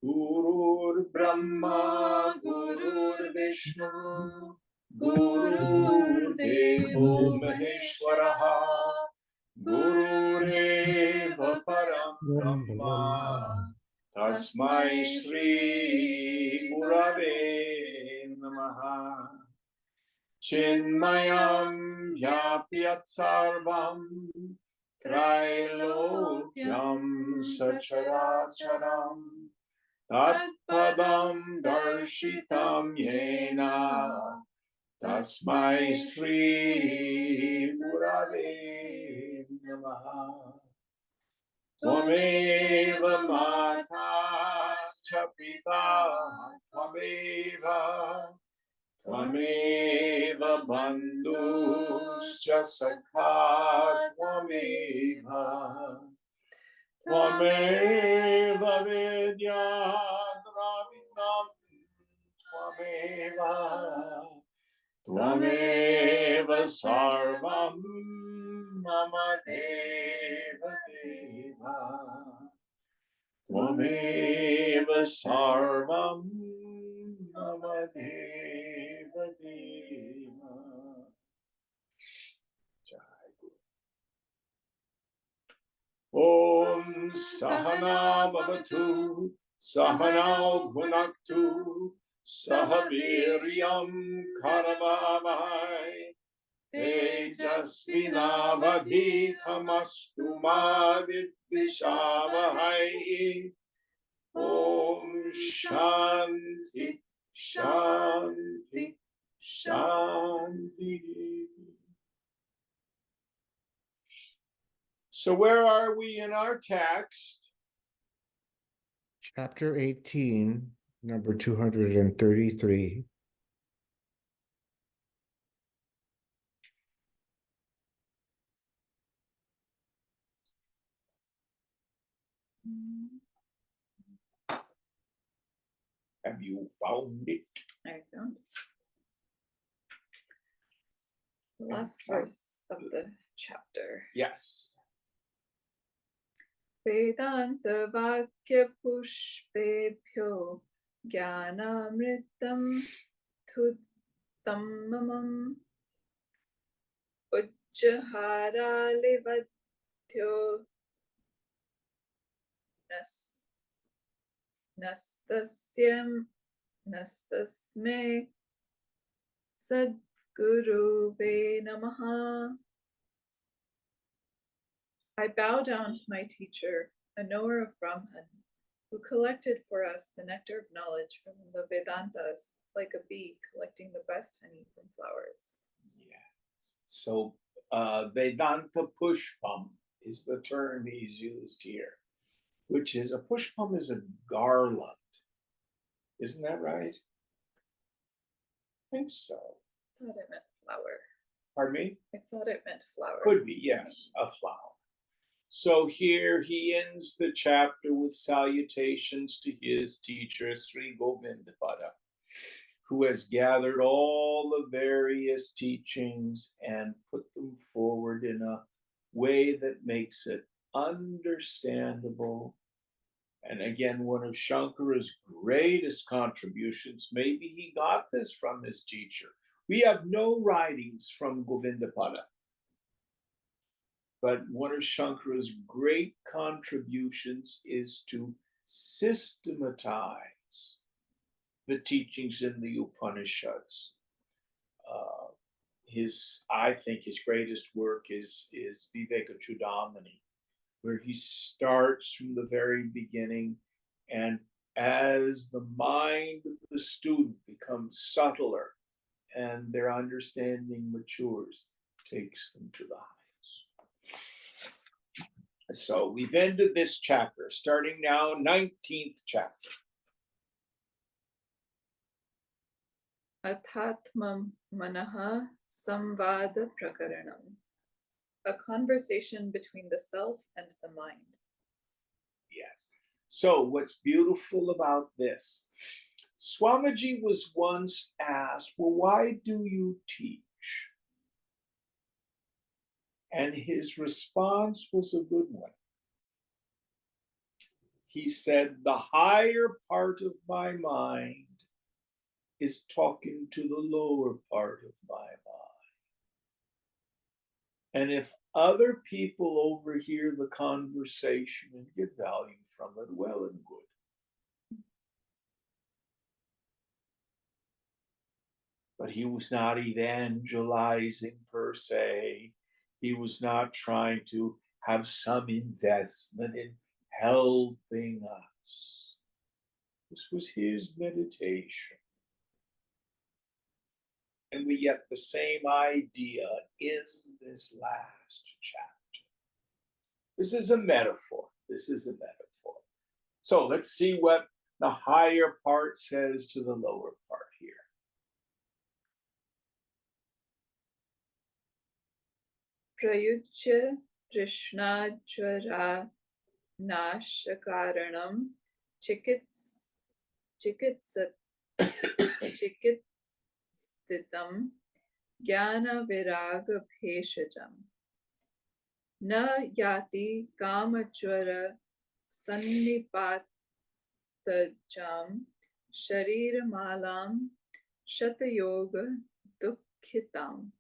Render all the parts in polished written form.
Gurur Brahma, Gurur Vishnu, Gurur Devo Maheshwaraha, Gurureva Param Brahma, Tasmai Shri Gurave Namaha. Chinmayam Vyapyat Sarvam Trailokyam Sacharacharam Tatpadam Darshitam Yena Tasmai Shri Gurave Namaha. Tvameva Matascha Pita Tvameva Tvameva Bandhuscha Sakha Tvameva Tvameva Vidya Dravidam Tvameva Tvameva Sarvam Mama Deva Deva Tvameva Sarvam Mama Deva Deva. Om Sahana Bhavatu Sahana Bhunaktu Sahaviryam Karavavai Tejasvinavadhitamastu ma vidvishavahai. Om Shanti Shanti Shanti. So where are we in our text? Chapter 18, number 233. Have you found it? I found it. The last verse of the chapter. Yes. Vedanta Vakya Pushpebhyo Jnanamritam Tutamamam Ujjahara Livadhyo Nastasme Sadguruve Namaha. I bow down to my teacher, a knower of Brahman, who collected for us the nectar of knowledge from the Vedantas, like a bee collecting the best honey from flowers. Yes. So Vedanta Pushpam is the term he's used here, which is a pushpam is a garland. Isn't that right? I think so. I thought it meant flower. Pardon me? I thought it meant flower. Could be, yes, a flower. So here he ends the chapter with salutations to his teacher, Sri Govindapada, who has gathered all the various teachings and put them forward in a way that makes it understandable. And again, one of Shankara's greatest contributions, maybe he got this from his teacher. We have no writings from Govindapada, but one of Shankara's great contributions is to systematize the teachings in the Upanishads. I think his greatest work is Vivekachudamani, where he starts from the very beginning, and as the mind of the student becomes subtler and their understanding matures, takes them to the highest. So we've ended this chapter, starting now, 19th chapter. Athatmam Manaha Samvada Prakaranam. A conversation between the self and the mind. Yes. So what's beautiful about this? Swamiji was once asked, well, why do you teach? And his response was a good one. he said, the higher part of my mind is talking to the lower part of my mind. And if other people overhear the conversation and get value from it, well and good. But he was not evangelizing per se. He was not trying to have some investment in helping us. This was his meditation. And we get the same idea in this last chapter. This is a metaphor. This is a metaphor. So let's see what the higher part says to the lower part here. Prayuchya Trishna Nashakaranam Chikitstitam Jnana Viraga Bheshajam Na Yati Kamachvara Sannipatajam Sharira Malam Shatayoga Dukhitam.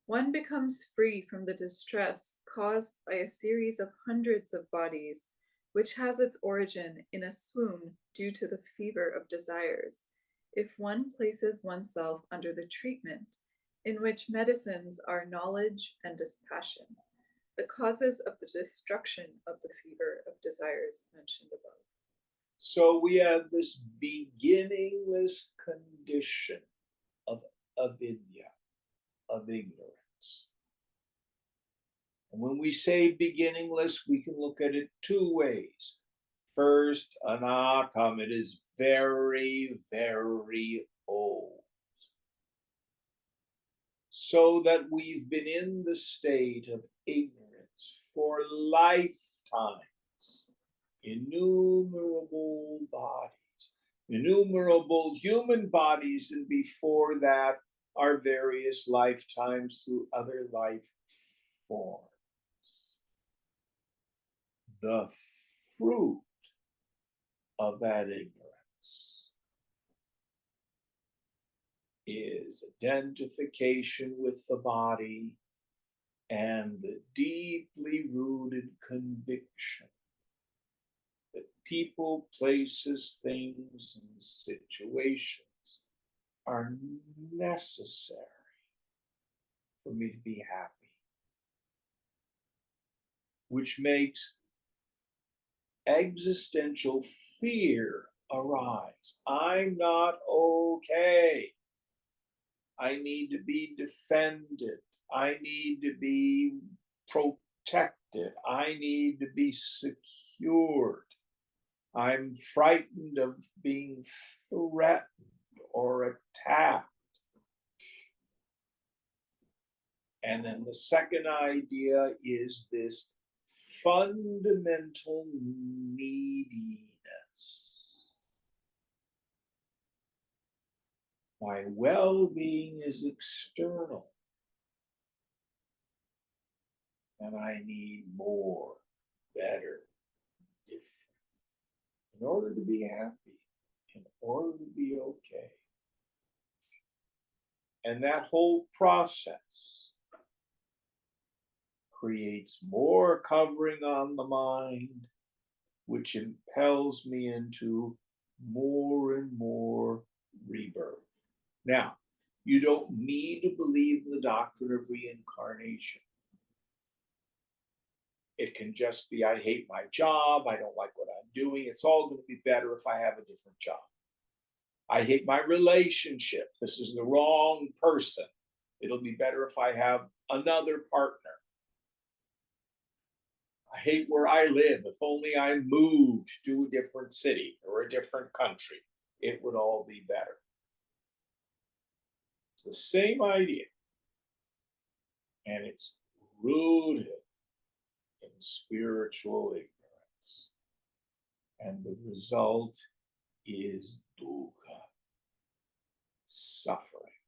One becomes free from the distress caused by a series of hundreds of bodies, which has its origin in a swoon due to the fever of desires, if one places oneself under the treatment in which medicines are knowledge and dispassion, the causes of the destruction of the fever of desires mentioned above. So we have this beginningless condition of avidya, of ignorance. And when we say beginningless, we can look at it two ways. First, anatam, it is very, very old. So that we've been in the state of ignorance for lifetimes, innumerable bodies, innumerable human bodies, and before that, our various lifetimes through other life forms. The fruit of that ignorance is identification with the body and the deeply rooted conviction that people, places, things, and situations are necessary for me to be happy, which makes existential fear arise. I'm not okay. I need to be defended. I need to be protected. I need to be secured. I'm frightened of being threatened or attacked. And then the second idea is this fundamental neediness. My well-being is external, and I need more, better, different, in order to be happy, in order to be okay. And that whole process creates more covering on the mind, which impels me into more and more rebirth. Now, you don't need to believe in the doctrine of reincarnation. It can just be, I hate my job, I don't like what I'm doing. It's all going to be better if I have a different job. I hate my relationship. This is the wrong person. It'll be better if I have another partner. I hate where I live. If only I moved to a different city or a different country, it would all be better. It's the same idea. And it's rooted in spiritual ignorance. And the result is dukkha, suffering.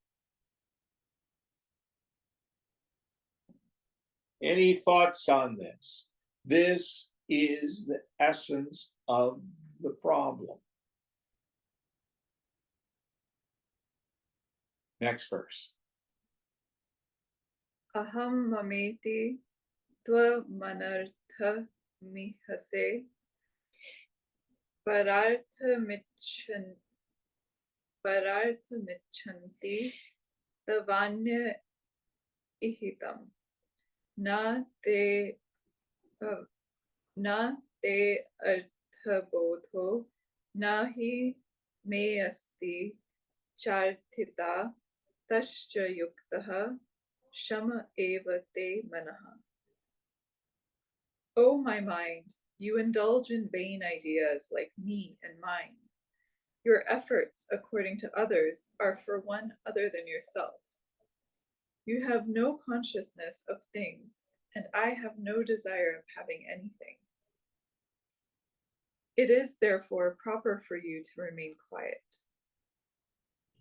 Any thoughts on this? This is the essence of the problem. Next verse. Aham mameti tva manartha mihase parartha michanti tavanya ihitam na te arthabodho nahi me asti charthita tascha yuktaha shama eva te manaha. O my mind, you indulge in vain ideas like me and mine. Your efforts, according to others, are for one other than yourself. You have no consciousness of things, and I have no desire of having anything. It is therefore proper for you to remain quiet.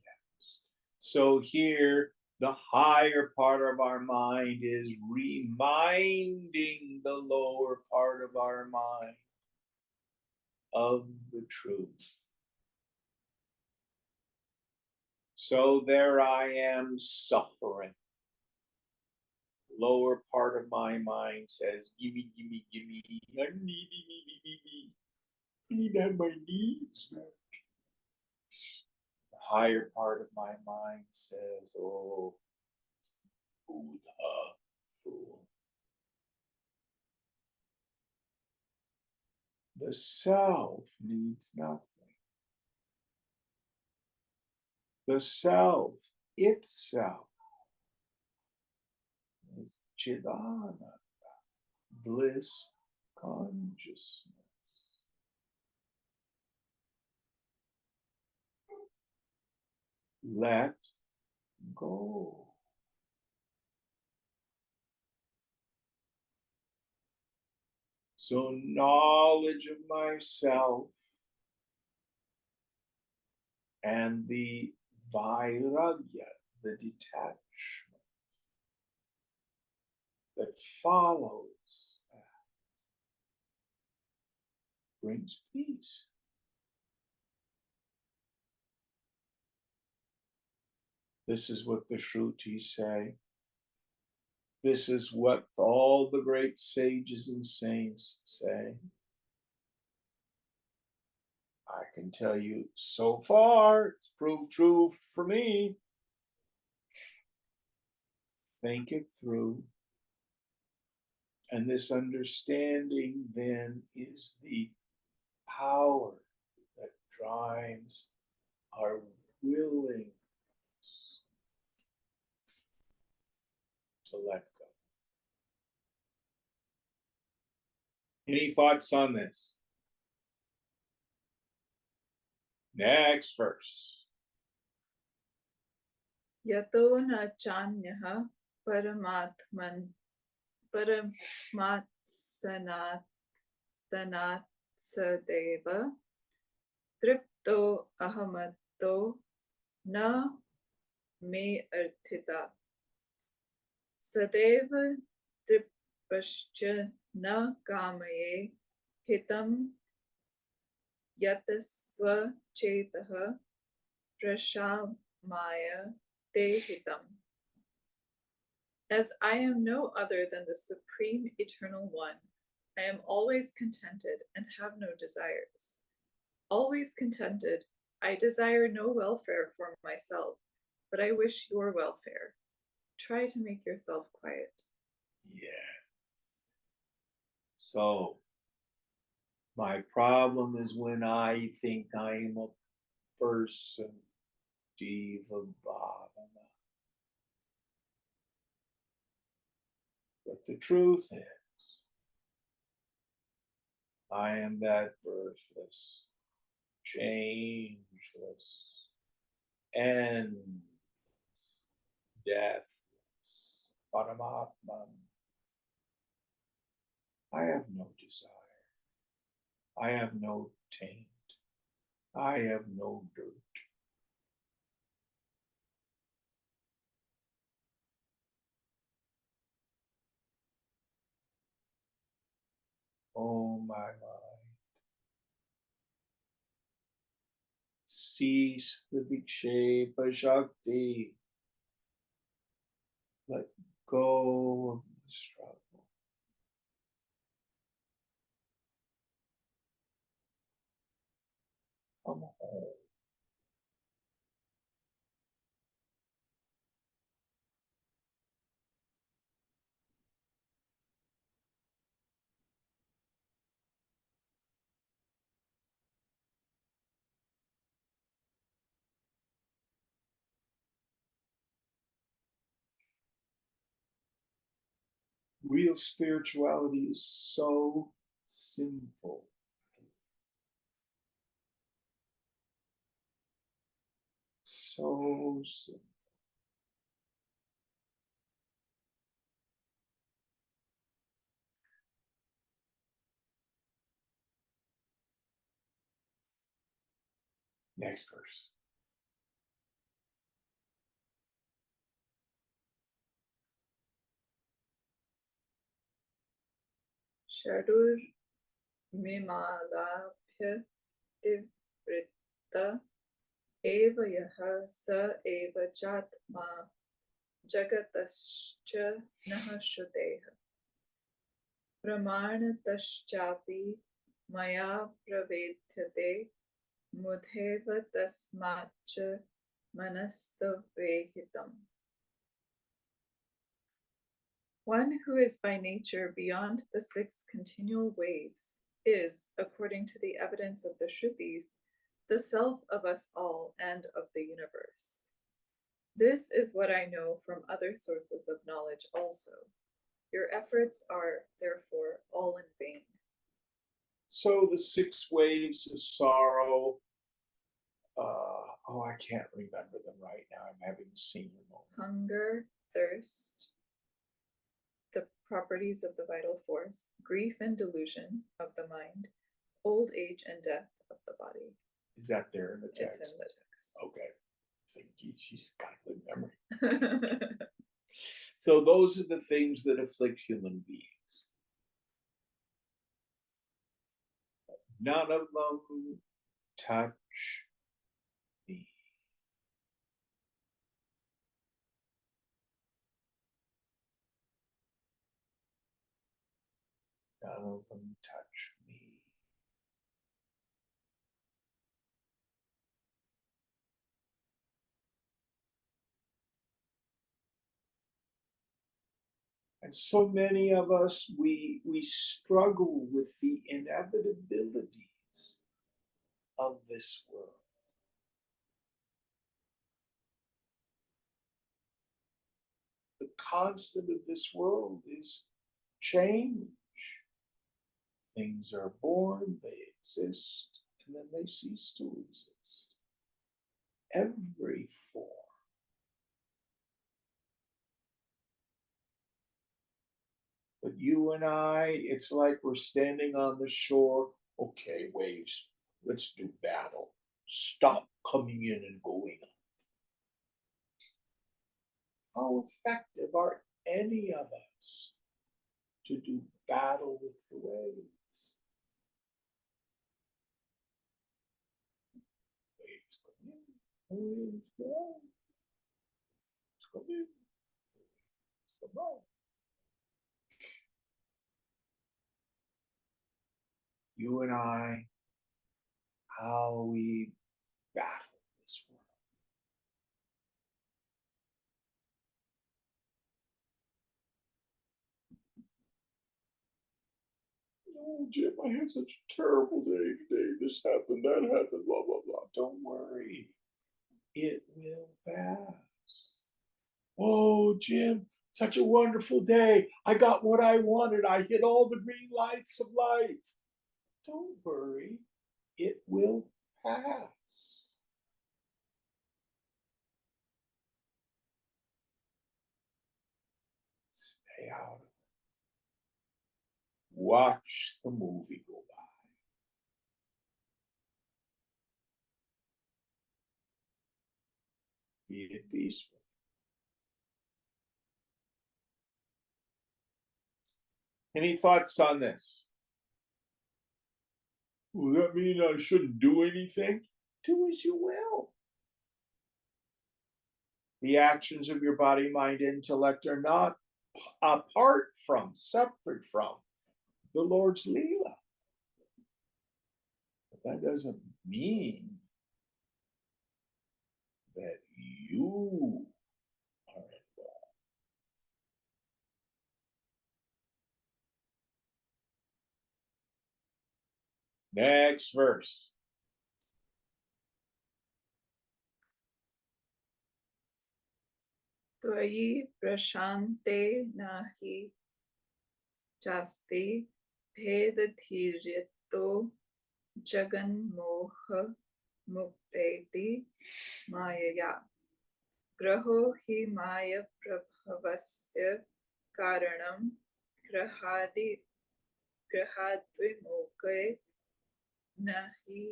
Yes. So here, the higher part of our mind is reminding the lower part of our mind of the truth. So there I am suffering. Lower part of my mind says, gimme, gimme, gimme, I need to have my needs met. The higher part of my mind says, oh, fool. The self needs nothing. The self itself is Chidananda, bliss consciousness. Let go. So knowledge of myself and the vairagya, the detachment that follows that, brings peace. This is what the Shrutis say. This is what all the great sages and saints say. I can tell you so far, it's proved true for me. Think it through. And this understanding then is the power that drives our willingness to let go. Any thoughts on this? Next verse. Yato na chanyaha paramatsanat sadeva tripto ahamato na me arthita sadeva tripascha na kamaye hitam yatasva chetaha prashamaya te hitam. As I am no other than the Supreme Eternal One, I am always contented and have no desires. Always contented, I desire no welfare for myself, but I wish your welfare. Try to make yourself quiet. Yes. So, my problem is when I think I am a person, Diva Bhavana. But the truth is, I am that birthless, changeless, endless, deathless Paramatman. I have no desire. I have no taint. I have no dirt. Om my mind. Cease the vikshepa shakti. Let go of the struggle. Come home. Real spirituality is so simple. So simple. Next verse. Shadur Mimalabhya Divritta Eva Yaha Sa Eva Jatma Jagatascha Naha Shudeha Pramanataschapi Maya Pravedhyate Mudheva Tasmacha Manastavehitam. One who is by nature beyond the 6 continual waves is, according to the evidence of the Shrutis, the self of us all and of the universe. This is what I know from other sources of knowledge also. Your efforts are, therefore, all in vain. So the 6 waves of sorrow, I can't remember them right now. I'm having a senior moment. Hunger, thirst, the properties of the vital force, grief and delusion of the mind, old age and death of the body. Is that there in the text? It's in the text. Okay. It's like, gee, she's got a good memory. So those are the things that afflict human beings. None of them touch me. None of them touch me. And so many of us, we struggle with the inevitabilities of this world. The constant of this world is change. Things are born, they exist, and then they cease to exist. Every form. But you and I, it's like we're standing on the shore. Okay, waves, let's do battle. Stop coming in and going up. How effective are any of us to do battle with the waves? Waves come in, waves go out. Waves come in, waves come out. You and I, how we battle this world. Oh, Jim, I had such a terrible day today. This happened, that happened, blah, blah, blah. Don't worry. It will pass. Oh, Jim, such a wonderful day. I got what I wanted. I hit all the green lights of life. Don't worry. It will pass. Stay out of it. Watch the movie go by. Be at peace. Any thoughts on this? Will that mean I shouldn't do anything? Do as you will. The actions of your body, mind, intellect are not apart from, separate from the Lord's Leela. But that doesn't mean that you are involved. Next verse. Tvayi prashante nahi jasti bhedathiryato jagan moha mukteti mayaya graho hi maya prabhavasya karanam grahadvimoke nahi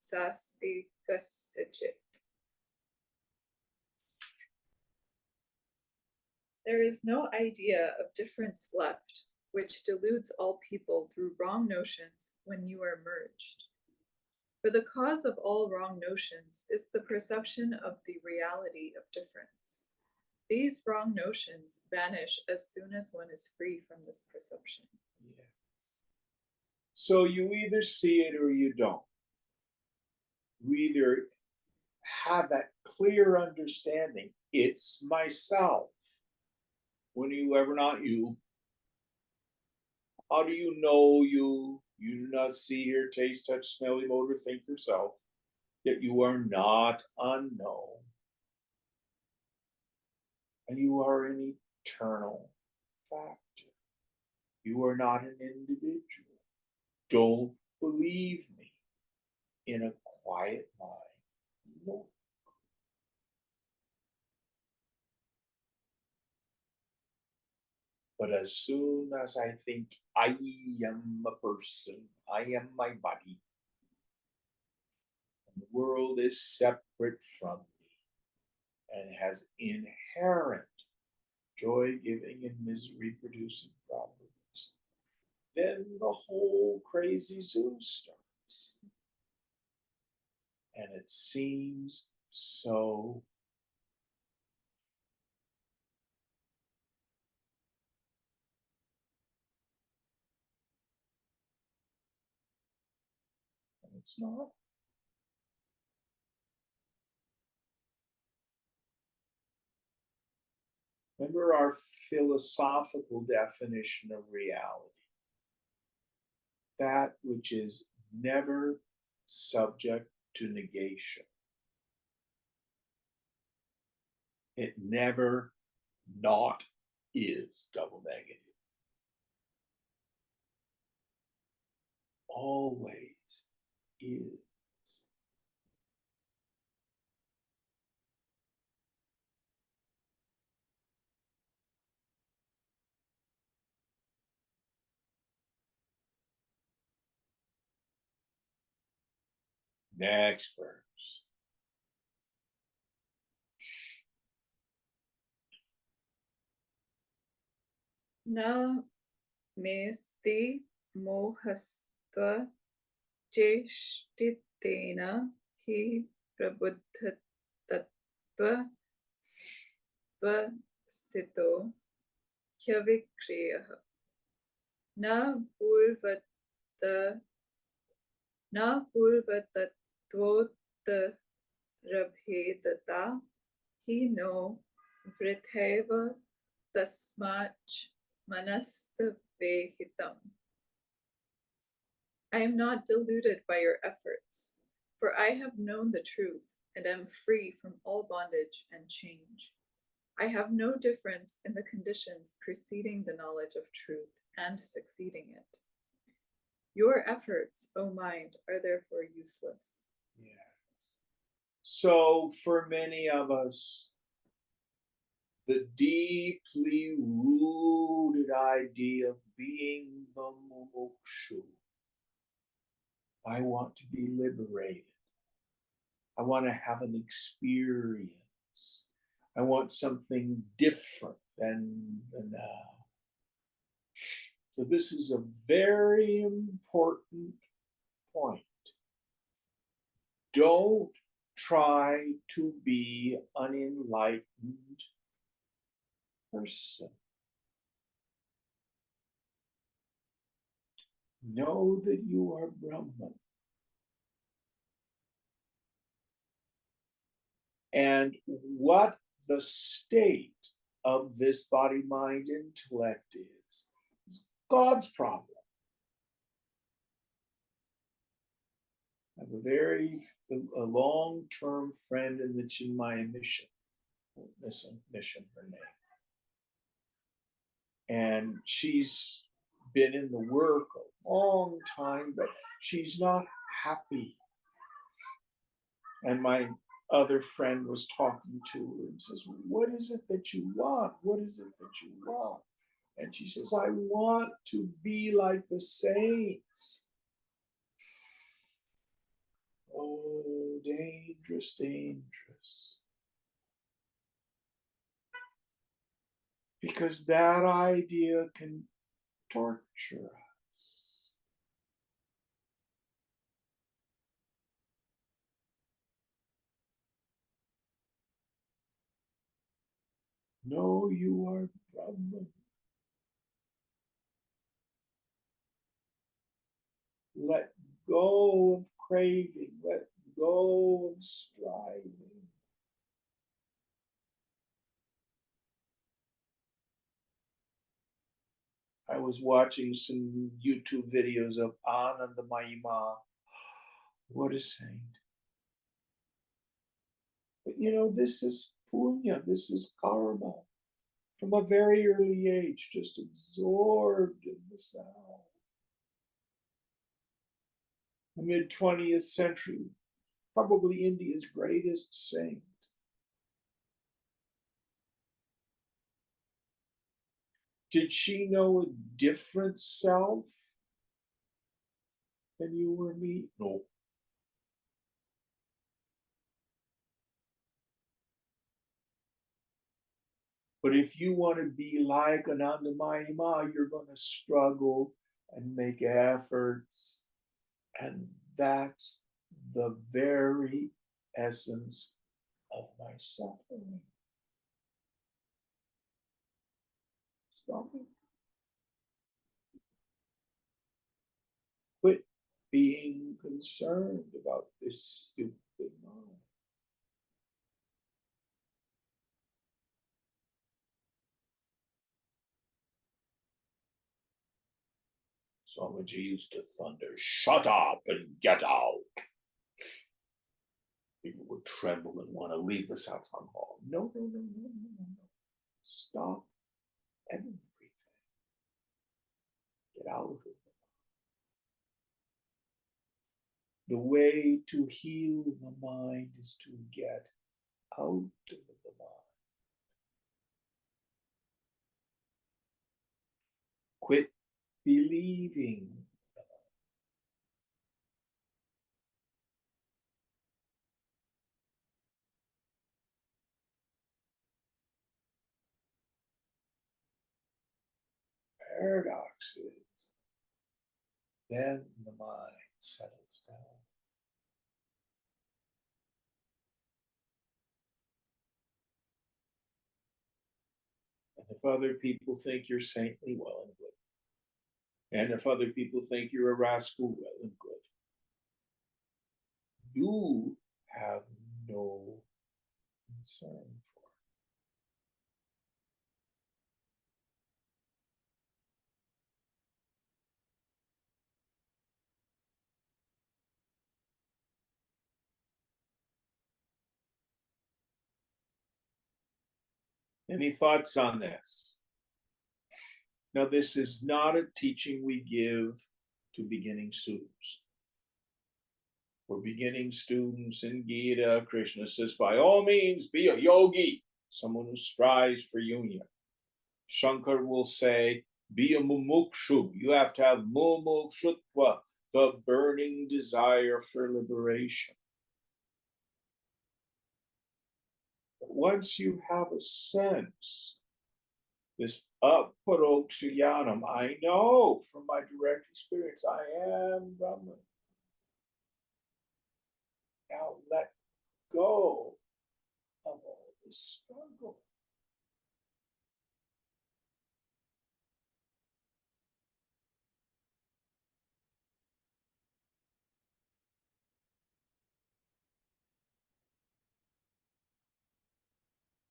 sasti kasyachit. There is no idea of difference left, which deludes all people through wrong notions when you are merged. For the cause of all wrong notions is the perception of the reality of difference. These wrong notions vanish as soon as one is free from this perception. Yeah. So you either see it or you don't. You either have that clear understanding, it's myself. When you ever not you, how do you know you? You do not see, hear, taste, touch, smell, emote, or think yourself, yet you are not unknown. And you are an eternal factor. You are not an individual. Don't believe me. In a quiet mind, no. But as soon as I think I am a person, I am my body, and the world is separate from me and has inherent joy-giving and misery-producing properties, then the whole crazy zoo starts. And it seems so it's not. Remember our philosophical definition of reality. That which is never subject to negation. It never not is double negative. Always is. Next verse. Na mesti mohastva cheshtitena hi prabuddhatattva svasito hyavikriyaha na purvatattvottarabhedata hi no vritheva tasmach manastavehitam. I am not deluded by your efforts, for I have known the truth and am free from all bondage and change. I have no difference in the conditions preceding the knowledge of truth and succeeding it. Your efforts, O mind, are therefore useless. Yes. So for many of us, the deeply rooted idea of being the mumukshu. I want to be liberated. I want to have an experience. I want something different than the now. So this is a very important point. don't try to be an enlightened person. Know that you are Brahman. And what the state of this body, mind, intellect is God's problem. I have a long-term friend in the Chinmaya mission. Mission, her name. And she's been in the work a long time, but she's not happy. And my other friend was talking to her and says, what is it that you want? What is it that you want? And she says, I want to be like the saints. Oh, dangerous, dangerous. Because that idea can torture us. No, you are Brahman. Let go of craving. Let go of striving. I was watching some YouTube videos of Ananda Mahima. What a saint. But you know, this is punya, this is karma. From a very early age, just absorbed in the sound. The mid-20th century, probably India's greatest saint. Did she know a different self than you or me? No. But if you want to be like Ananda Mahima, you're going to struggle and make efforts. And that's the very essence of my suffering. Struggling. Quit being concerned about this stupid mind. Swamiji used to thunder, shut up and get out. People would tremble and want to leave the satsang hall. No. Stop everything. Get out of it. The way to heal the mind is to get out of the mind. Quit believing. Paradox is, then the mind settles down. And if other people think you're saintly, well and good. And if other people think you're a rascal, well and good. You have no concern for. Any thoughts on this? Now, this is not a teaching we give to beginning students. For beginning students in Gita, Krishna says, by all means, be a yogi, someone who strives for union. Shankar will say, be a mumukshu. You have to have mumukshutva, the burning desire for liberation. But once you have a sense, this aparokshayanam, I know from my direct experience, I am Brahman. Now let go of all the struggle.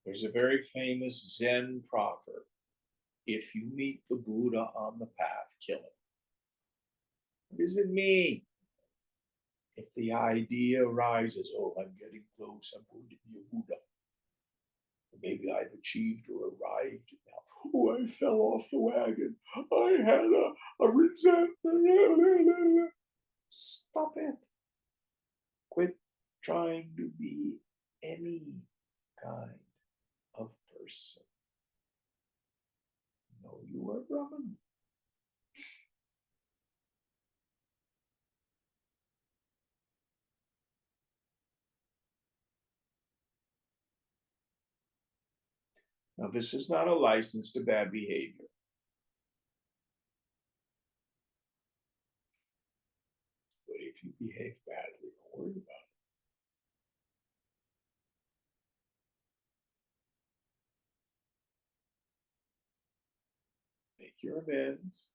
There's a very famous Zen proverb. If you meet the Buddha on the path, kill him. What does it mean? If the idea arises, oh, I'm getting close, I'm going to be a Buddha. Maybe I've achieved or arrived now. Oh, I fell off the wagon. I had a resentment. Stop it. Quit trying to be any kind of person. Know you are Brahman. Now, this is not a license to bad behavior. But if you behave badly, don't worry about it. Make your amends.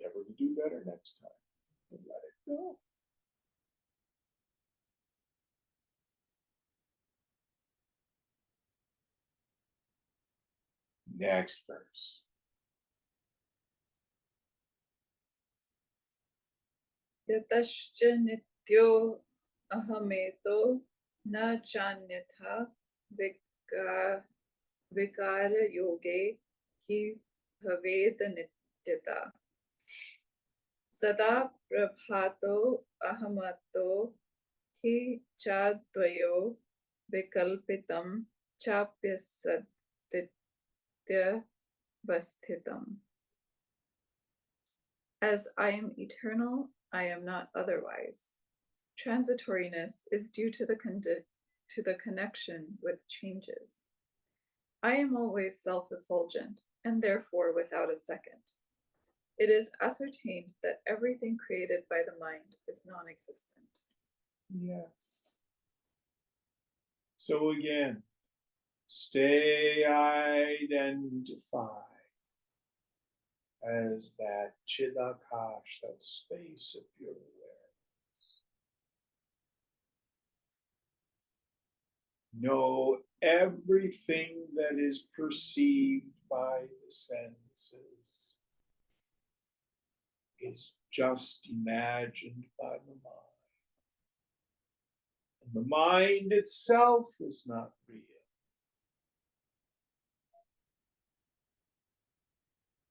Never to do better next time. And let it go. Next verse. Yatascha nityo ahameto na chanyatha vikara yoge hi bhaved nityata. Sada prabhato ahamato hi chadvayo vikalpitam chapyasaditya vasthitam. As I am eternal, I am not otherwise. Transitoriness is due to the connection with changes. I am always self-effulgent, and therefore without a second. It is ascertained that everything created by the mind is non-existent. Yes. So again, stay identified as that chidakash, that space of pure awareness. Know everything that is perceived by the senses is just imagined by the mind. And the mind itself is not real.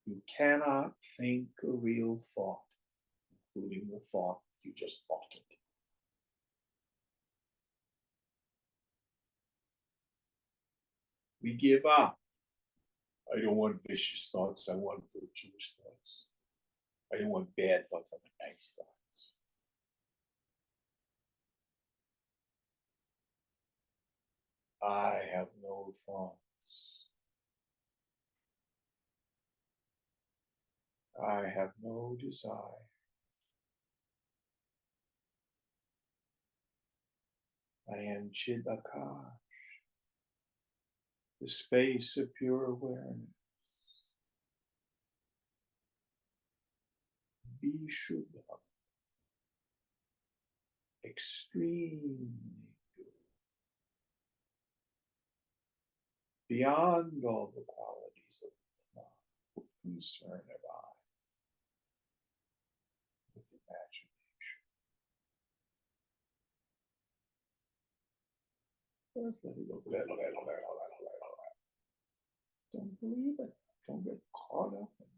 You cannot think a real thought, including the thought you just thought it. We give up. I don't want vicious thoughts, I want virtuous thoughts. I don't want bad thoughts, I want nice thoughts. I have no thoughts. I have no desire. I am Chidakash, the space of pure awareness. Be Shuddha, extremely pure, beyond all the qualities of the mind. What concern have I with imagination? Just let it go. Don't believe it. Don't get caught up in it.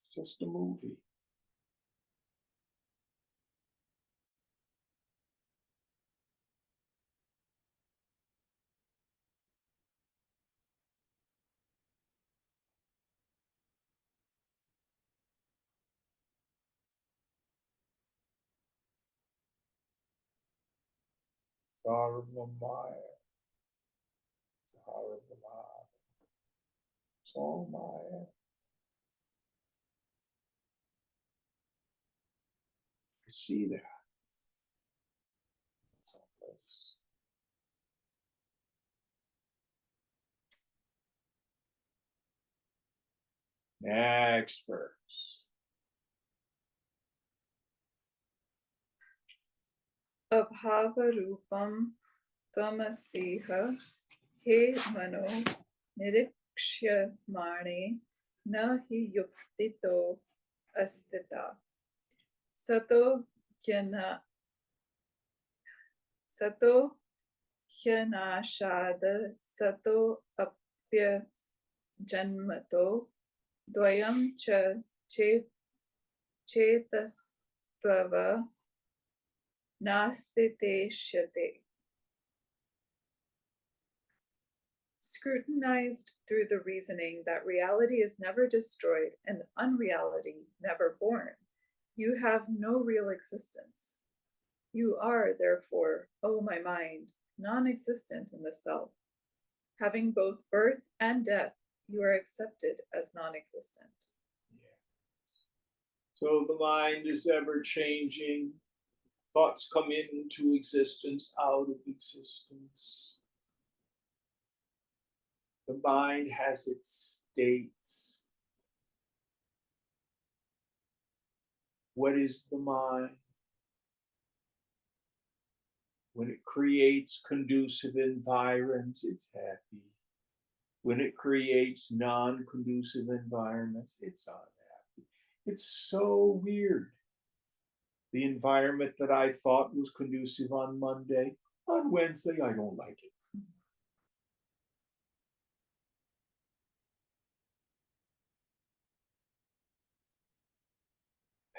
It's just a movie. Sarvamaya, Sarvamaya. It's all Maya. see that. It's all close. Next verse. Abhavarupam Tvamasiha He Mano Nirikshya-mane Na Hi Yuktito Astita Sato Hyanashada Sato Apya Janmato Dvayam Chetastvava Nastiteshyate. Scrutinized through the reasoning that reality is never destroyed and unreality never born, you have no real existence. You are, therefore, O my mind, non-existent in the self. Having both birth and death, you are accepted as non-existent. So the mind is ever changing. Thoughts come into existence, out of existence. The mind has its states. What is the mind? When it creates conducive environs, it's happy. When it creates non-conducive environments, it's unhappy. It's so weird. The environment that I thought was conducive on Monday, on Wednesday, I don't like it.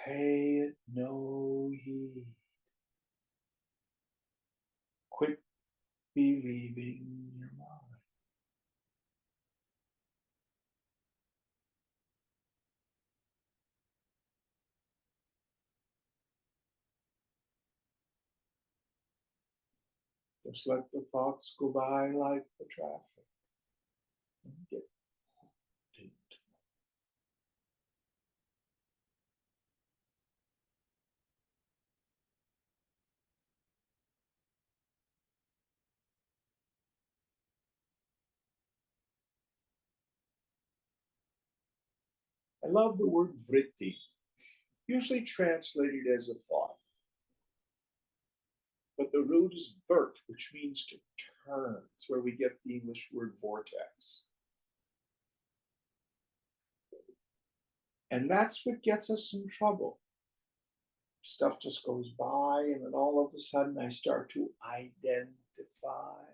Pay it no heed. Quit believing your mind. Just let the thoughts go by like the traffic. And get into I love the word vritti, usually translated as a thought. But the root is vert, which means to turn. It's where we get the English word vortex. And that's what gets us in trouble. Stuff just goes by, and then all of a sudden I start to identify,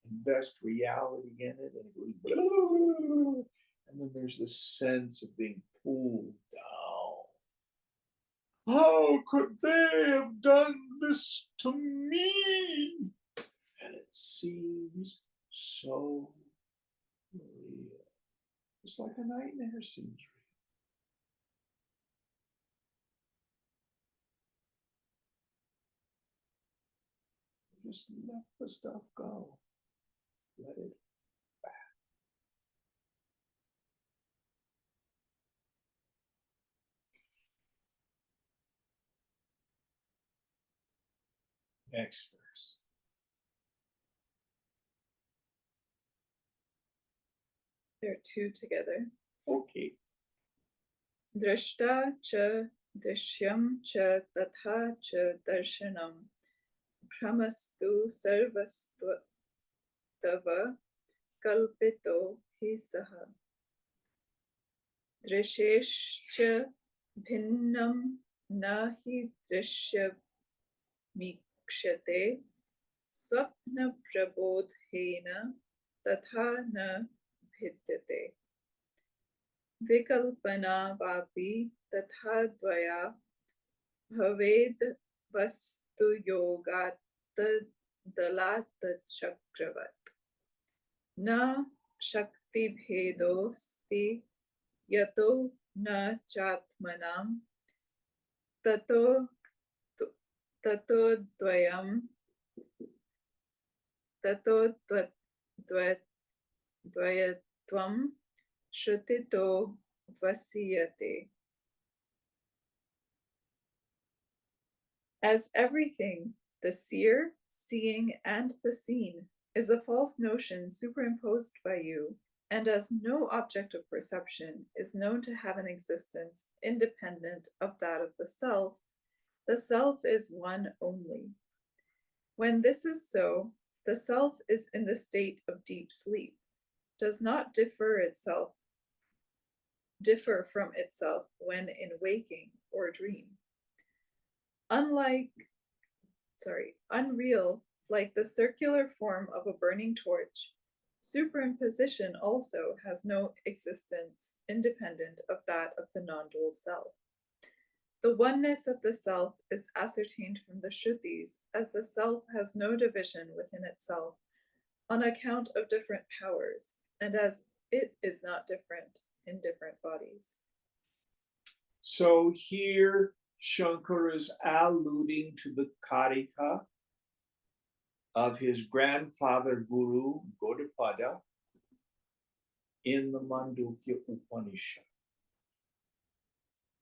invest reality in it, and it goes blah, and then there's this sense of being pulled down. How could they have done this to me? And it seems so real. It's like a nightmare seems real. Just let the stuff go. Let it back. Next verse. There are two together. Okay. Drashta cha drishyam cha tatha cha darshanam brahmastu sarvastava kalpito hi saha drisheshcha bhinnam na hi drishya mikshate swapna prabodhena tatha na bhidyate vikalpana vapi tatha dvaya bhaved vastu yogat dalat chakravat na shakti bhedosti yato na chatmanam tato dvayam tato dvayatvam shrutito vasiyate. As everything, the seer, seeing, and the seen, is a false notion superimposed by you, and as no object of perception is known to have an existence independent of that of the self is one only. When this is so, the self is in the state of deep sleep, does not differ from itself when in waking or dream. Unreal, like the circular form of a burning torch, superimposition also has no existence independent of that of the non-dual self. The oneness of the self is ascertained from the Shrutis as the self has no division within itself on account of different powers, and as it is not different in different bodies. So here Shankara is alluding to the Karika of his grandfather Guru Gaudapada in the Mandukya Upanishad.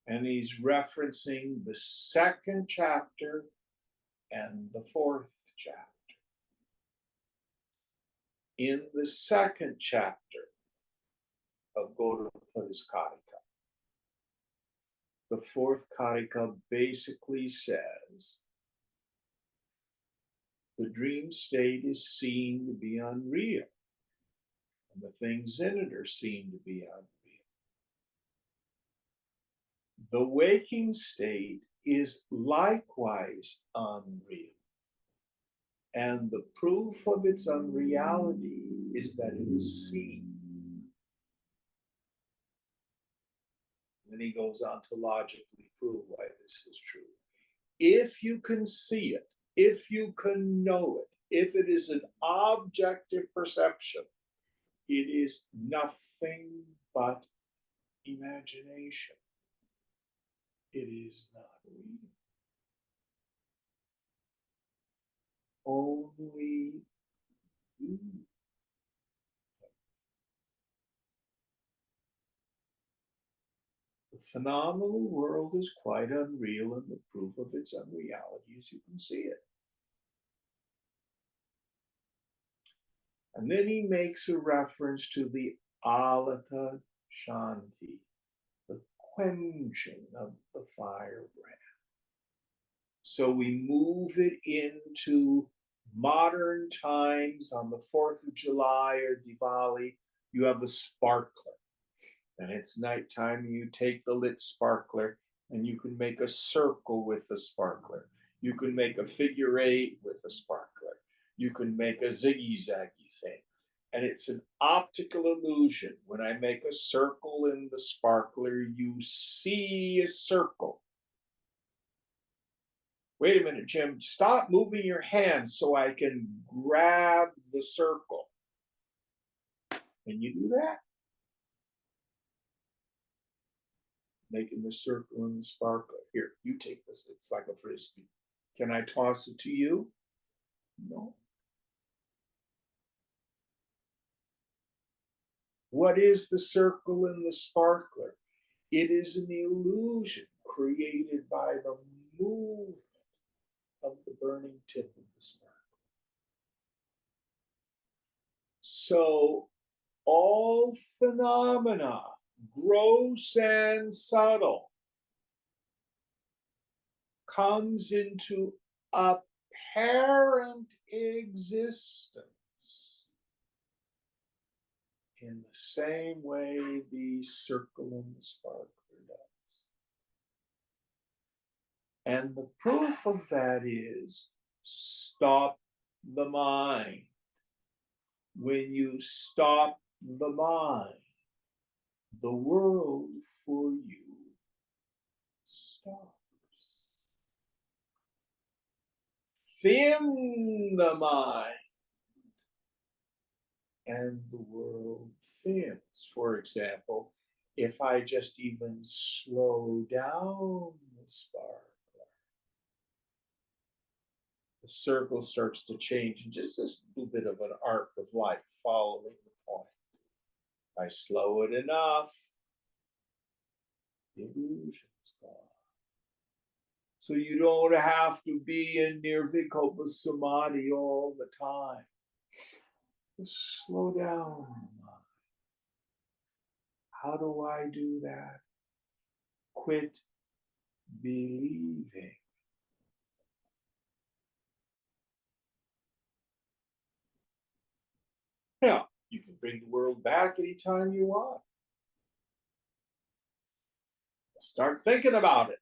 And he's referencing the second chapter and the fourth chapter. In the second chapter of Gaudapada's Karika, the fourth Karika basically says the dream state is seen to be unreal, and the things in it are seen to be unreal. The waking state is likewise unreal, and the proof of its unreality is that it is seen. And he goes on to logically prove why this is true. If you can see it, if you can know it, if it is an objective perception, it is nothing but imagination. It is not real. Only you. The phenomenal world is quite unreal, and the proof of its unreality is you can see it. And then he makes a reference to the alata shanti, the quenching of the firebrand. So we move it into modern times. On the 4th of July or Diwali, you have a sparkler. And it's nighttime, you take the lit sparkler and you can make a circle with the sparkler. You can make a figure 8 with the sparkler. You can make a ziggy-zaggy thing. And it's an optical illusion. When I make a circle in the sparkler, you see a circle. Wait a minute, Jim, stop moving your hands so I can grab the circle. Can you do that? Making the circle in the sparkler. Here, you take this. It's like a frisbee. Can I toss it to you? No. What is the circle in the sparkler? It is an illusion created by the movement of the burning tip of the sparkler. So all phenomena, gross and subtle, comes into apparent existence in the same way the circle in the sparkler does. And the proof of that is stop the mind. When you stop the mind, the world for you stops. Thin the mind, and the world thins. For example, if I just even slow down the sparkler, the circle starts to change in just this little bit of an arc of light following the point. I slow it enough, the illusion's gone. So you don't have to be in nirvikalpa samadhi all the time. Just slow down. How do I do that? Quit believing. Now, you can bring the world back anytime you want. Start thinking about it.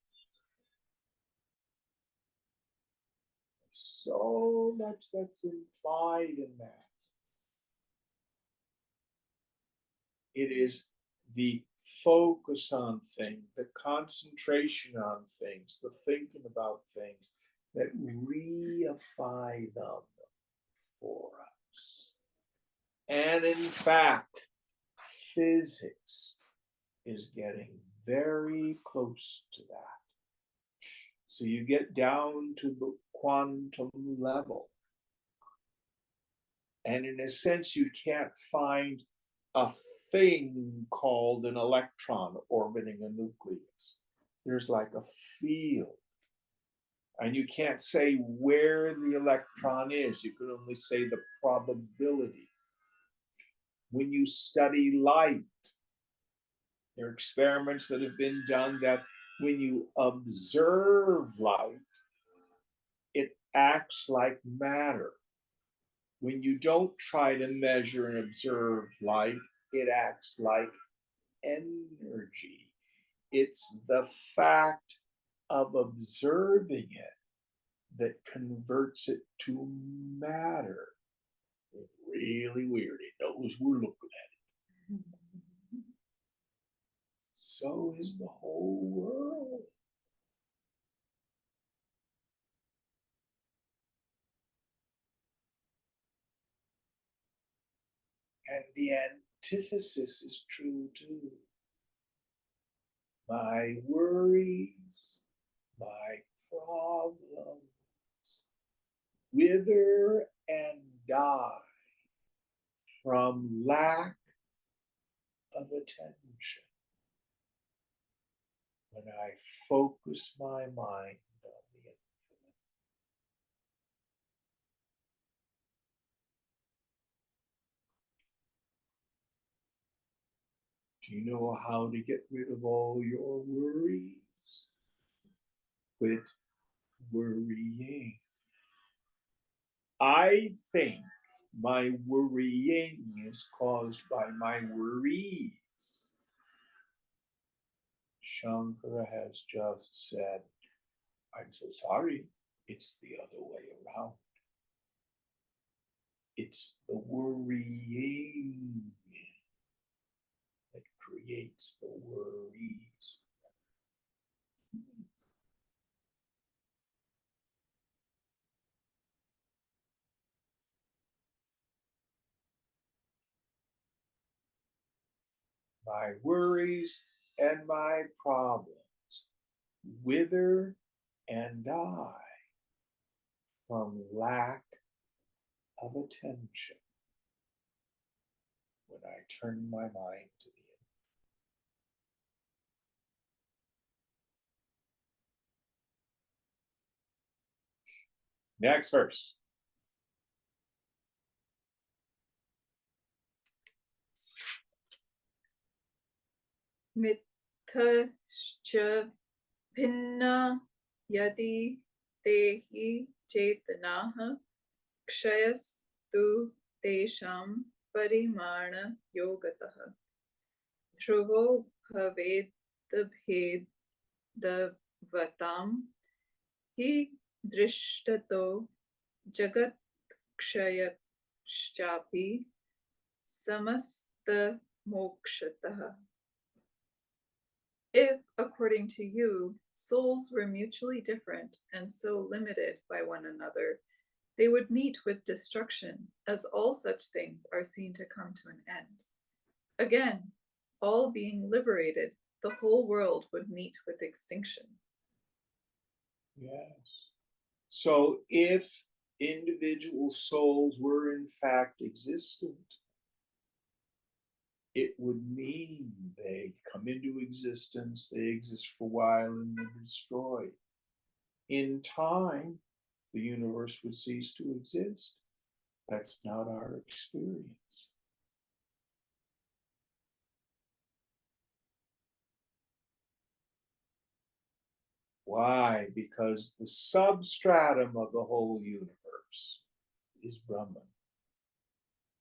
So much that's implied in that. It is the focus on things, the concentration on things, the thinking about things that reify them for us. And in fact, physics is getting very close to that. So you get down to the quantum level. And in a sense, you can't find a thing called an electron orbiting a nucleus. There's like a field. And you can't say where the electron is. You can only say the probability. When you study light, there are experiments that have been done that when you observe light, it acts like matter. When you don't try to measure and observe light, it acts like energy. It's the fact of observing it that converts it to matter. It's really weird. It knows we're looking at it. So is the whole world. And the antithesis is true too. My worries, my problems wither and die from lack of attention when I focus my mind on the infinite. Do you know how to get rid of all your worries? Quit worrying. I think my worrying is caused by my worries. Shankara has just said, I'm so sorry, it's the other way around. It's the worrying that creates the worries. My worries and my problems wither and die from lack of attention when I turn my mind to the end. Next verse. Mithascha bhinna yadi tehi chetanaha kshayastu tesham parimana yogataha dhruvo bhaved bhedavatam hi drishtato jagat kshayaschapi samasta mokshataha. If, according to you, souls were mutually different and so limited by one another, they would meet with destruction, as all such things are seen to come to an end. Again, all being liberated, the whole world would meet with extinction. Yes. So if individual souls were in fact existent, it would mean they come into existence, they exist for a while, and they're destroyed. in time, the universe would cease to exist. That's not our experience. Why? Because the substratum of the whole universe is Brahman.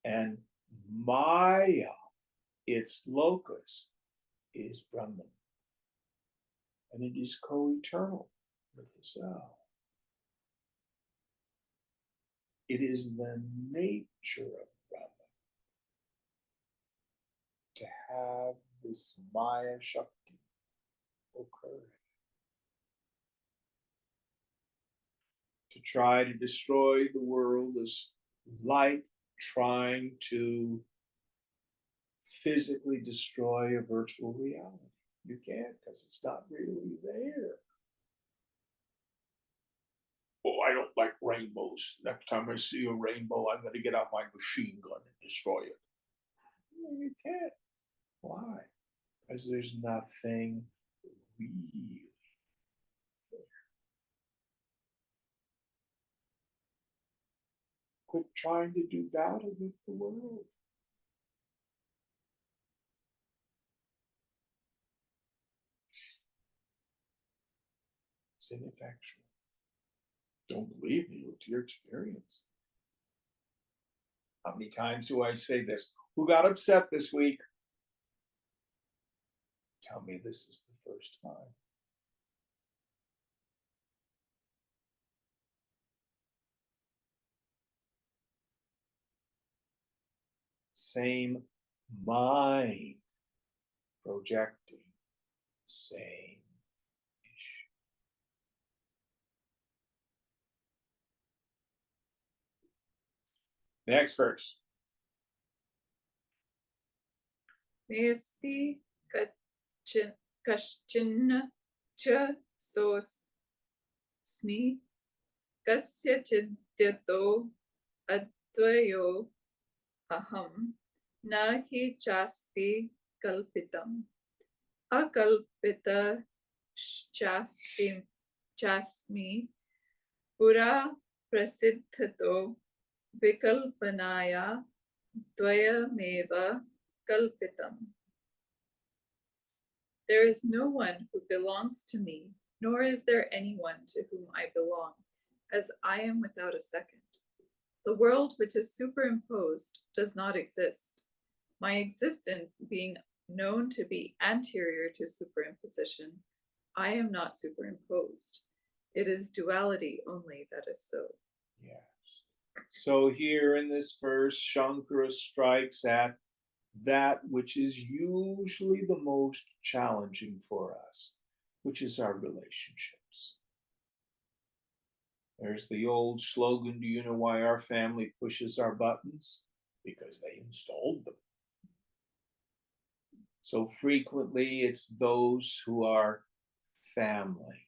And Maya, its locus, is Brahman. And it is co-eternal with the self. It is the nature of Brahman to have this Maya Shakti occur. To try to destroy the world is like trying to physically destroy a virtual reality. You can't, because it's not really there. Oh, I don't like rainbows. Next time I see a rainbow, I'm going to get out my machine gun and destroy it. No, you can't. Why? Because there's nothing really there. Quit trying to do battle with the world. It's ineffectual. Don't believe me, look to your experience. How many times do I say this? Who got upset this week? Tell me this is the first time. Same mind projecting, same issue. Next verse. Nesti kaschin cha sosmi kasya chidyato advayo aham nahi chasti kalpitam akalpita chasmi pura prasiddhato vikalpanaya dvayameva kalpitam. There is no one who belongs to me, nor is there anyone to whom I belong, as I am without a second. The world which is superimposed does not exist. My existence being known to be anterior to superimposition, I am not superimposed. It is duality only that is so. Yes. So here in this verse, Shankara strikes at that which is usually the most challenging for us, which is our relationships. There's the old slogan, do you know why our family pushes our buttons? Because they installed them. So frequently it's those who are family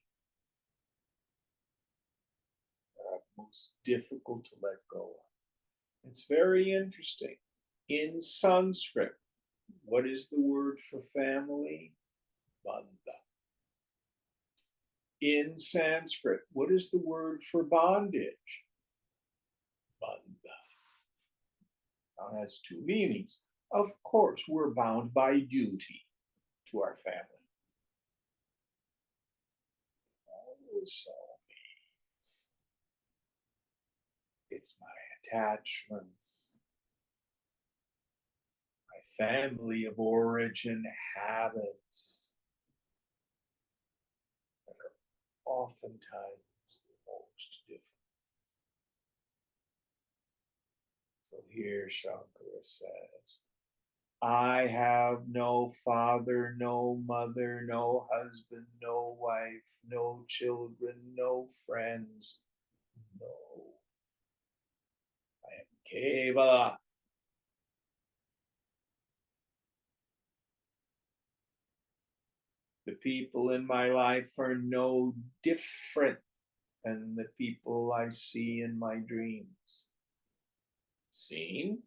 that are most difficult to let go of. It's very interesting. In Sanskrit, what is the word for family? Bandha. In Sanskrit, what is the word for bondage? Bandha. Now it has two meanings. Of course, we're bound by duty to our family. Also means it's my attachments, my family of origin habits that are oftentimes the most difficult. So here Shankara says, I have no father, no mother, no husband, no wife, no children, no friends, no. I am Kevala. The people in my life are no different than the people I see in my dreams. Seen?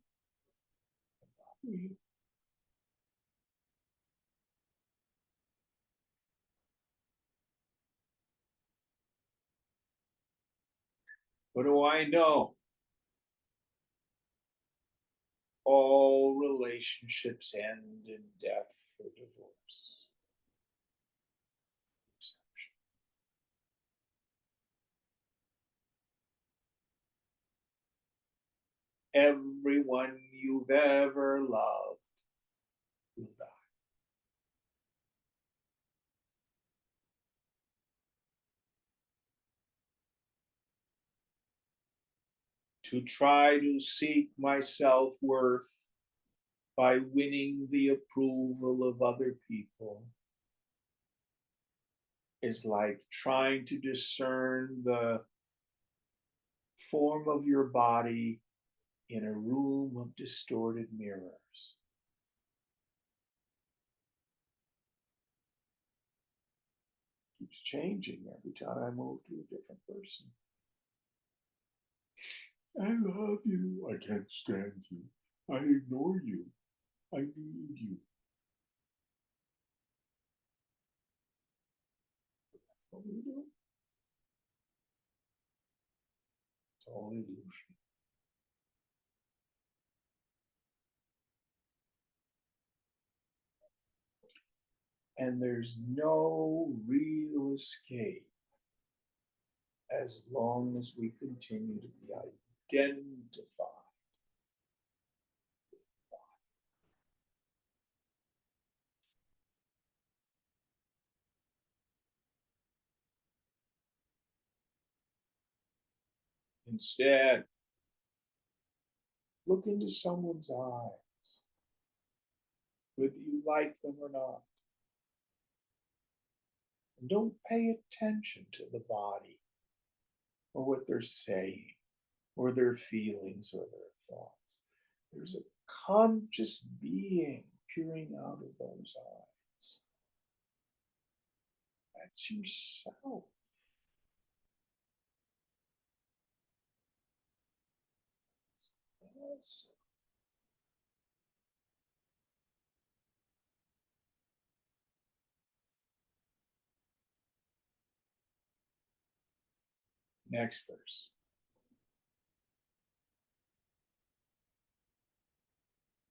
What do I know? All relationships end in death or divorce. Everyone you've ever loved will die. To try to seek my self-worth by winning the approval of other people is like trying to discern the form of your body in a room of distorted mirrors. It keeps changing every time I move to a different person. I love you. I can't stand you. I ignore you. I need you. What are we doing? It's all illusion. And there's no real escape as long as we continue to be identified. Instead, look into someone's eyes, whether you like them or not. And don't pay attention to the body or what they're saying or their feelings or their thoughts. There's a conscious being peering out of those eyes. That's yourself. Yes. Next verse.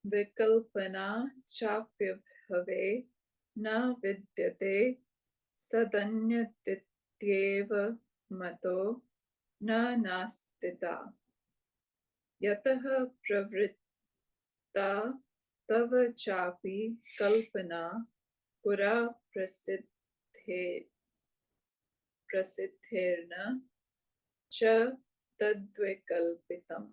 Vikalpana chapyabhave na vidyate sadanyatityeva mato na nastita yataha pravritta tava chapi kalpana pura prasiddhirna cha tadvikalpitam.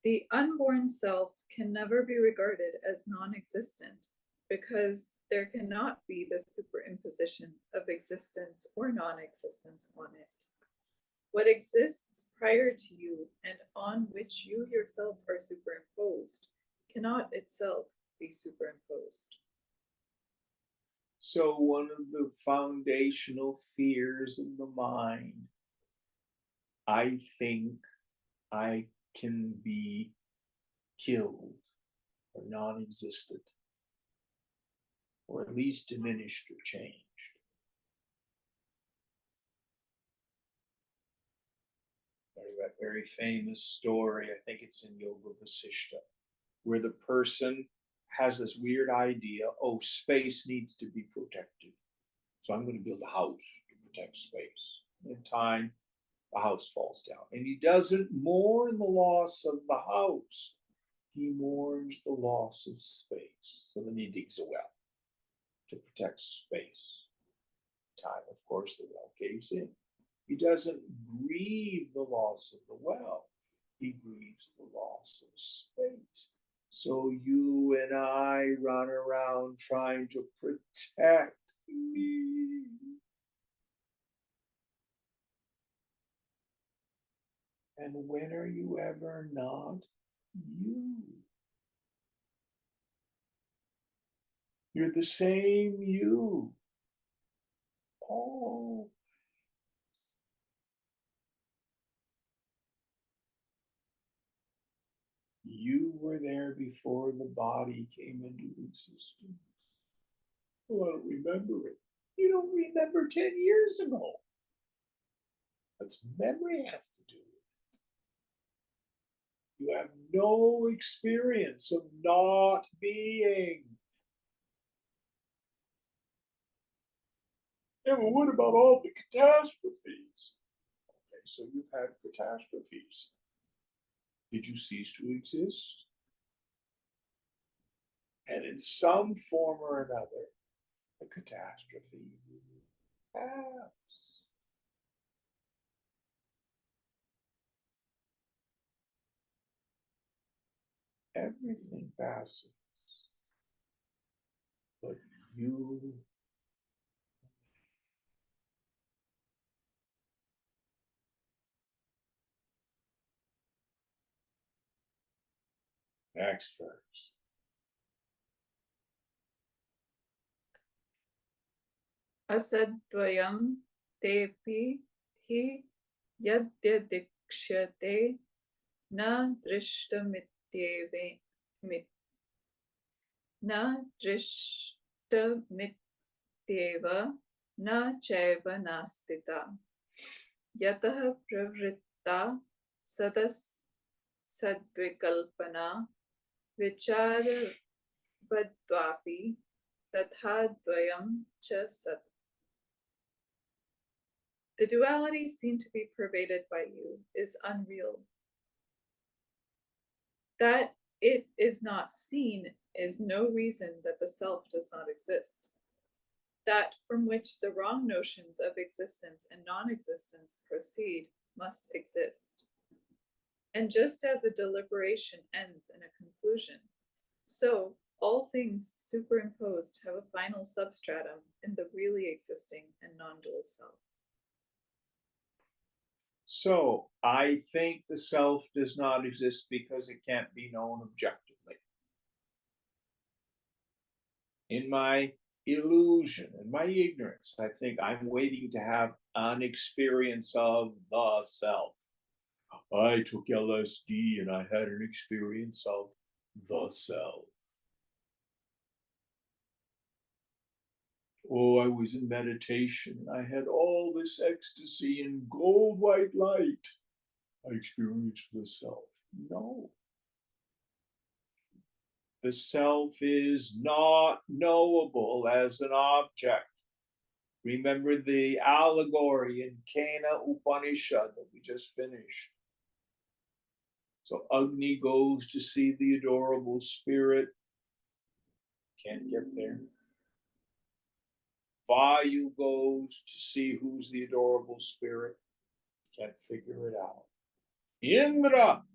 The unborn self can never be regarded as non-existent because there cannot be the superimposition of existence or non-existence on it. What exists prior to you and on which you yourself are superimposed cannot itself be superimposed. So one of the foundational fears of the mind, I think I can be killed or non-existent, or at least diminished or changed. There's that very famous story, I think it's in Yoga Vasishta, where the person has this weird idea, oh, space needs to be protected. So I'm going to build a house to protect space. In time, the house falls down. And he doesn't mourn the loss of the house. He mourns the loss of space. So then he digs a well to protect space. In time, of course, the well caves in. He doesn't grieve the loss of the well. He grieves the loss of space. So you and I run around trying to protect me. And when are you ever not you? You're the same you. Oh. You were there before the body came into existence. Well, I don't remember it. You don't remember 10 years ago. What's memory have to do with it? You have no experience of not being. Yeah, but what about all the catastrophes? Okay, so you've had catastrophes. Did you cease to exist? And in some form or another, a catastrophe pass. Everything passes, but you. Next verse. Asadvayam tepi hi yadyadikshate na drishtamityeve mit na drishtamityeva na chaiva nastita yatah pravritta sadas sadvikalpana vichara vadvapi tatha dvayam cha sat. The duality seen to be pervaded by you is unreal. That it is not seen is no reason that the self does not exist. That from which the wrong notions of existence and non-existence proceed must exist. And just as a deliberation ends in a conclusion, so all things superimposed have a final substratum in the really existing and non-dual self. So I think the self does not exist because it can't be known objectively. In my illusion, in my ignorance, I think I'm waiting to have an experience of the self. I took LSD and I had an experience of the self. Oh, I was in meditation and I had all this ecstasy and gold white light. I experienced the self. No. The self is not knowable as an object. Remember the allegory in Kena Upanishad that we just finished. So Agni goes to see the adorable spirit. Can't get there. Vayu goes to see who's the adorable spirit. Can't figure it out. Indra,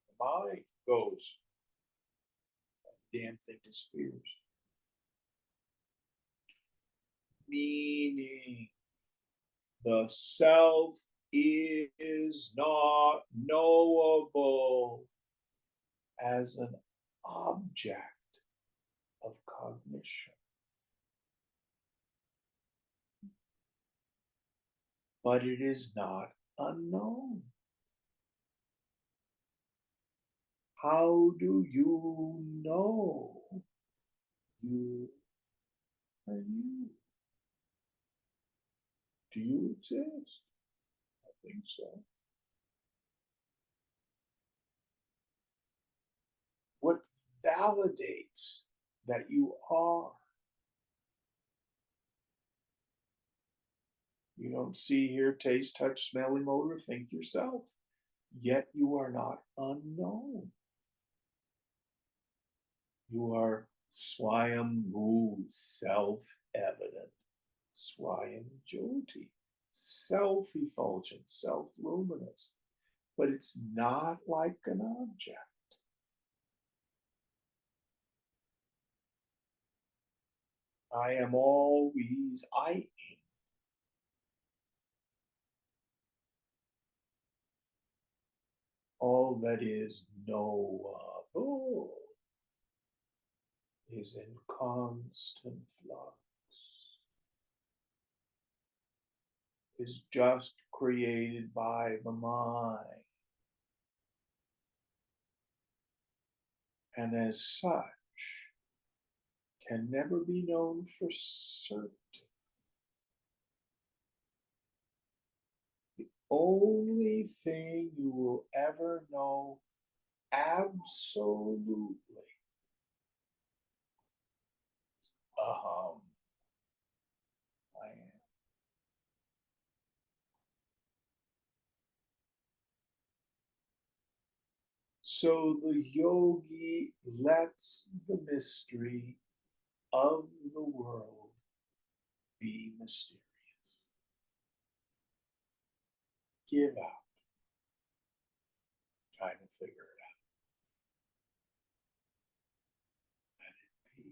the mind goes. That damn thing disappears. Meaning the self is not knowable as an object of cognition. But it is not unknown. How do you know you are you? Do you exist? I think so. What validates that you are? You don't see, hear, taste, touch, smell, emote, or think yourself. Yet you are not unknown. You are Swayambhu, self-evident. Swayam Jyoti, self-effulgent, self-luminous. But it's not like an object. I am always I am. All that is knowable is in constant flux, is just created by the mind. And as such, can never be known for certain. The only thing you will ever know absolutely is aham. I am. So the yogi lets the mystery of the world be mysterious. Give out, trying to figure it out. Let it be.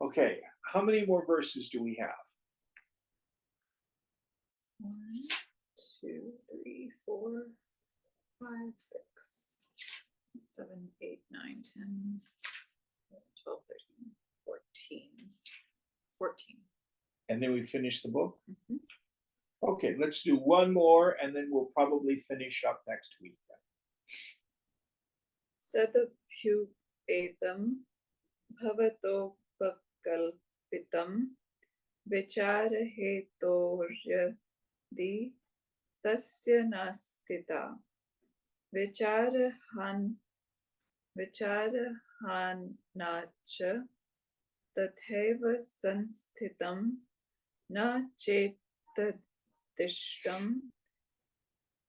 Okay, how many more verses do we have? 1, 2, 3, 4, 5, 6, 7, 8, 9, 10, 12, 13, 14. 14. And then we finish the book? Mhm. Okay, let's do one more and then we'll probably finish up next week. Sadapyupetam bhavatopakalpitam vicarahetoryadi tasya nastita vicarahannacha tatheva sansthitam na chetadishtam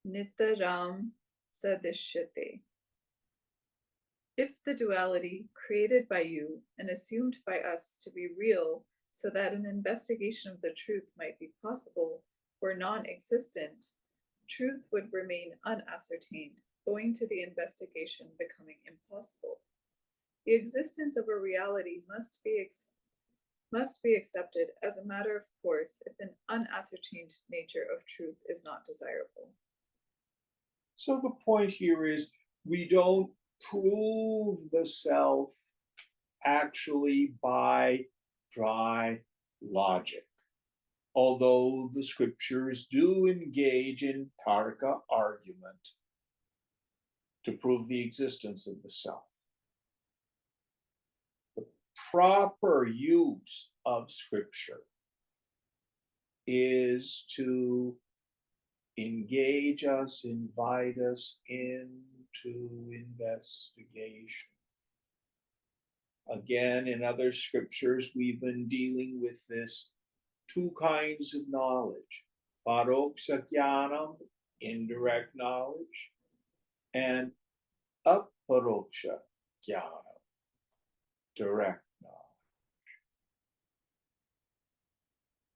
nitaram sadishyate. If the duality created by you and assumed by us to be real so that an investigation of the truth might be possible were non-existent, truth would remain unascertained, owing to the investigation becoming impossible. The existence of a reality must be accepted as a matter of course if an unascertained nature of truth is not desirable. So the point here is we don't prove the self actually by dry logic, although the scriptures do engage in tarka argument to prove the existence of the self. The proper use of scripture is to engage us, invite us into investigation. Again, in other scriptures, we've been dealing with this two kinds of knowledge: paroksha jnanam, indirect knowledge, and aparoksha jnanam, direct knowledge.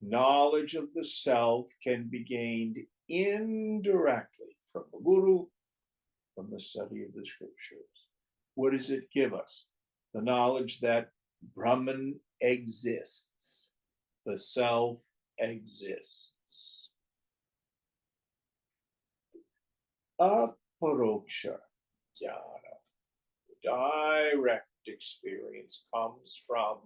Knowledge of the self can be gained indirectly from the Guru, from the study of the scriptures. What does it give us? The knowledge that Brahman exists, the self exists. Aparoksha jnana, direct experience, comes from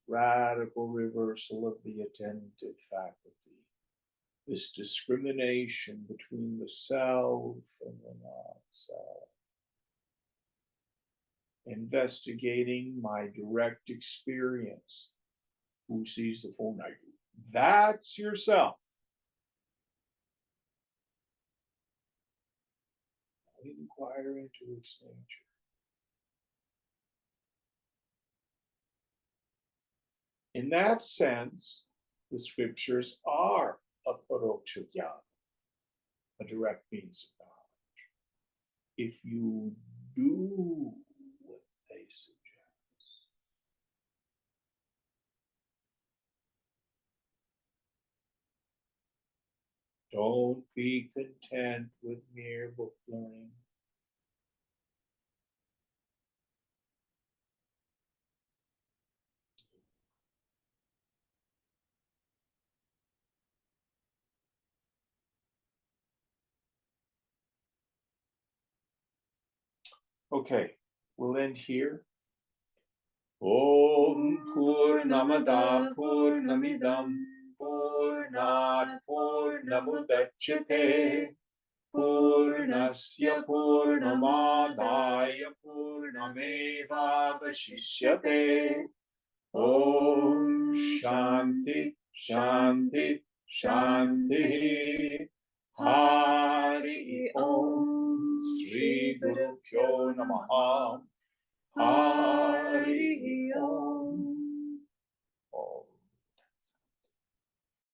radical reversal of the attentive faculty, this discrimination between the self and the not-self, investigating my direct experience. Who sees the phone? I do. That's yourself. Inquire into its nature. In that sense, the scriptures are a paroksha jnana, a direct means of knowledge, if you do what they suggest. Don't be content with mere book learning. Okay, we'll end here. Om Purnamada Purnamidam Purnat Purnamudachyate Purnasya Purnamadaya Purnamevavashishyate. Om Shanti Shanti Shanti. Hari Om Sri Guru Pyo Namaha. Hari